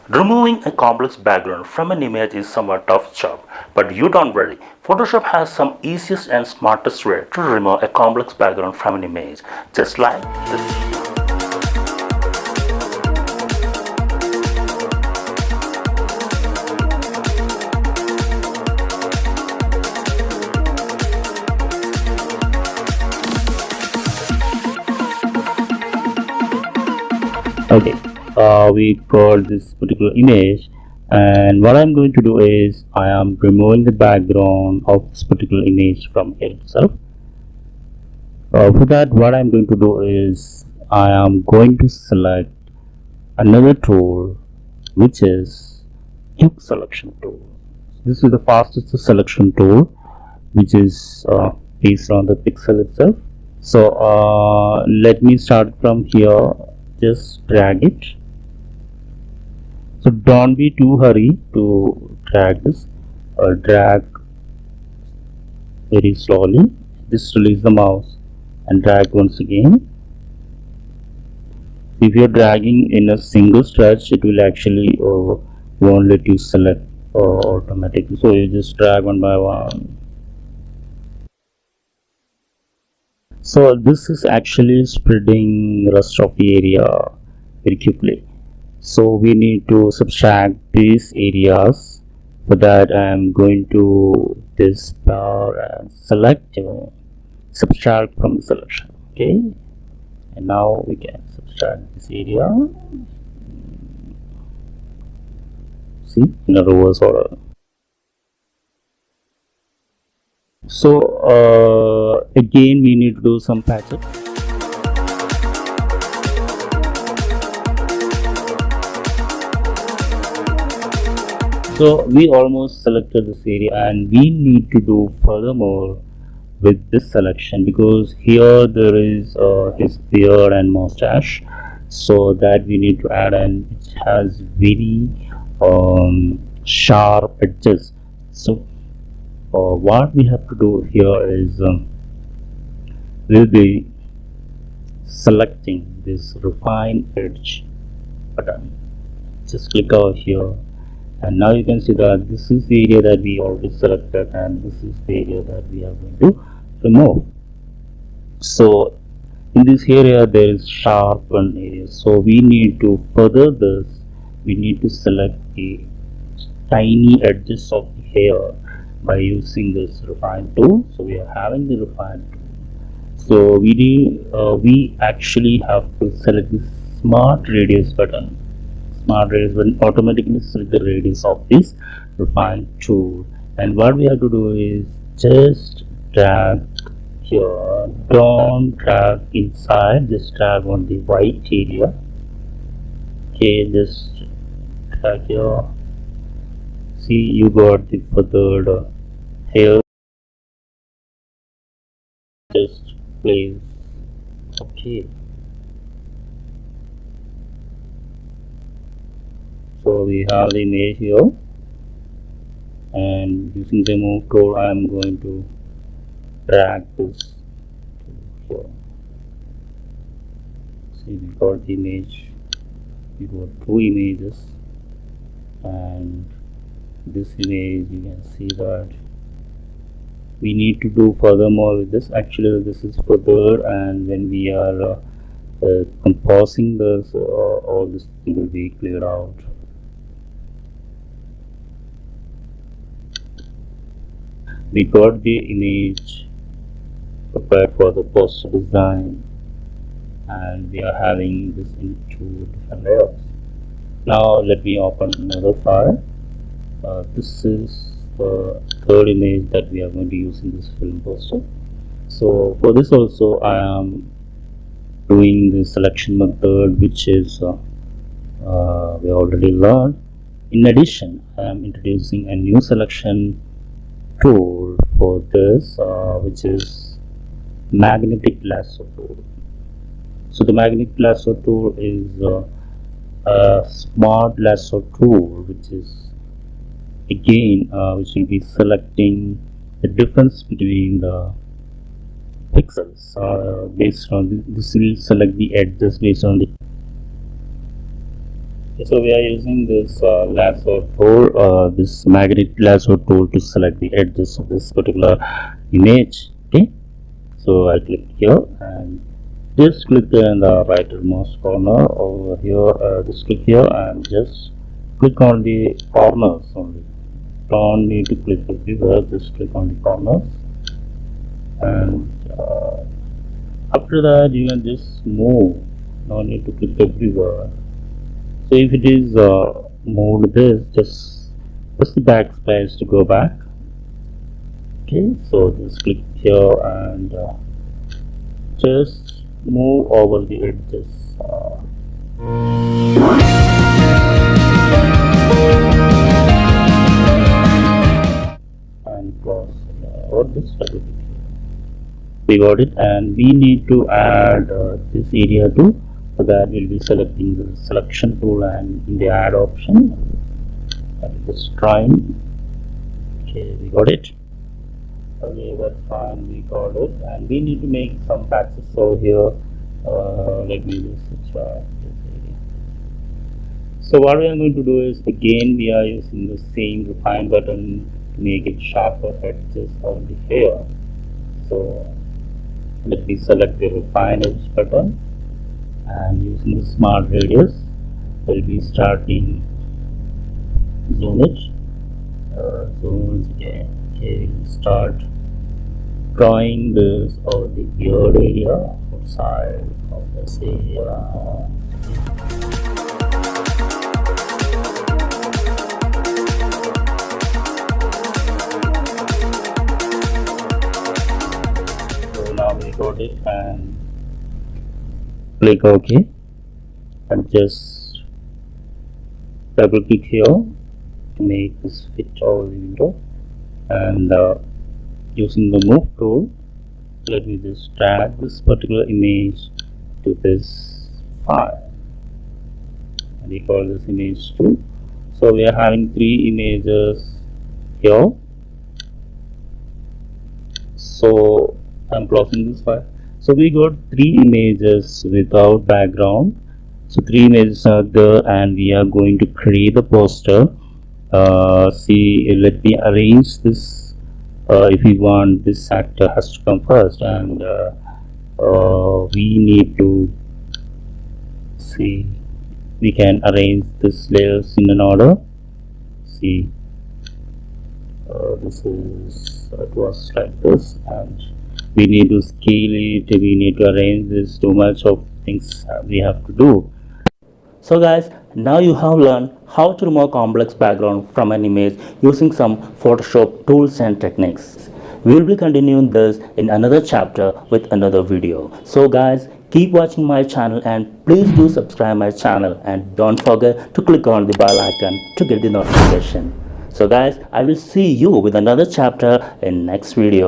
Removing a complex background from an image is somewhat tough job, but you don't worry. Photoshop has some easiest and smartest way to remove a complex background from an image, just like this. Okay, we got this particular image, and what I'm going to do is I am removing the background of this particular image from here itself. For that, what I'm going to do is I am going to select another tool, which is quick selection tool. This is the fastest selection tool, which is based on the pixel itself. So let me start from here. Just drag it. So don't be too hurry to drag this. Drag very slowly. Just release the mouse and drag once again. If you're dragging in a single stretch, it will actually won't let you select automatically. So you just drag one by one. So this is actually spreading rest of the area very quickly. So we need to subtract these areas. For that, I am going to this bar and select subtract from the selection. Okay, and now we can subtract this area. See, in a reverse order. So again we need to do some patches. So we almost selected this area, and we need to do furthermore with this selection, because here there is his beard and mustache, so that we need to add, and it has very sharp edges. So what we have to do here is we'll be selecting this refine edge button. Just click over here, and now you can see that this is the area that we already selected, and this is the area that we are going to remove. So in this area there is sharpened area, so we need to further this. We need to select the tiny edges of the hair by using this refine tool. So we are having the refine tool. So we actually have to select the smart radius button. Smart radius button automatically select the radius of this refine tool. And what we have to do is just drag here. Don't drag inside, just drag on the white area. Okay, just drag here. See, you got the feathered hair. Just place. Okay. So we have the image here, and using the move tool, I am going to drag this to here. See, we got the image. We got two images, and this image you can see that we need to do furthermore with this. Actually this is further, and when we are composing this, all this thing will be cleared out. We got the image prepared for the poster design, and we are having this into different layers. Now let me open another file. This is the third image that we are going to use in this film poster. So for this also I am doing the selection method, which is we already learned. In addition, I am introducing a new selection tool for this, which is magnetic lasso tool. So the magnetic lasso tool is a smart lasso tool, which is again which will be selecting the difference between the pixels based on this will select the edges based on the So we are using this lasso tool, this magnetic lasso tool to select the edges of this particular image. Okay, so I click here and just click in the rightmost corner over here. Just click here and just click on the corners only. Don't need to click everywhere. Just click on the corners, and after that you can just move. No need to click everywhere. So if it is moved this, just press the backspace to go back. Okay, so just click here and just move over the edges. And close or this we got it, and we need to add this area too. For that we'll be selecting the selection tool and in the add option and just trying. Okay, we got it. Okay, that's fine, we got it, and we need to make some patches. So here let me just switch this area. So what we are going to do is, again we are using the same refine button to make it sharper edges of the hair. So let me select the refine edge button, and using the smart radius we'll be starting zoom it. Zoom again. Okay, start drawing this over the beard area outside of this area. So now we got it, and click OK, and just double click here to make this fit over the window, and using the move tool let me just drag this particular image to this file, and we call this image 2. So we are having 3 images here. So I'm closing this file. So we got 3 images without background. So 3 images are there, and we are going to create the poster. See, let me arrange this. If we want, this actor has to come first, and we need to see, we can arrange this layers in an order. See, this is, it was like this, and we need to scale it, we need to arrange this. Too much of things we have to do. So guys, now you have learned how to remove complex background from an image using some Photoshop tools and techniques. We will be continuing this in another chapter with another video. So guys, keep watching my channel, and please do subscribe my channel, and don't forget to click on the bell icon to get the notification. So guys, I will see you with another chapter in next video.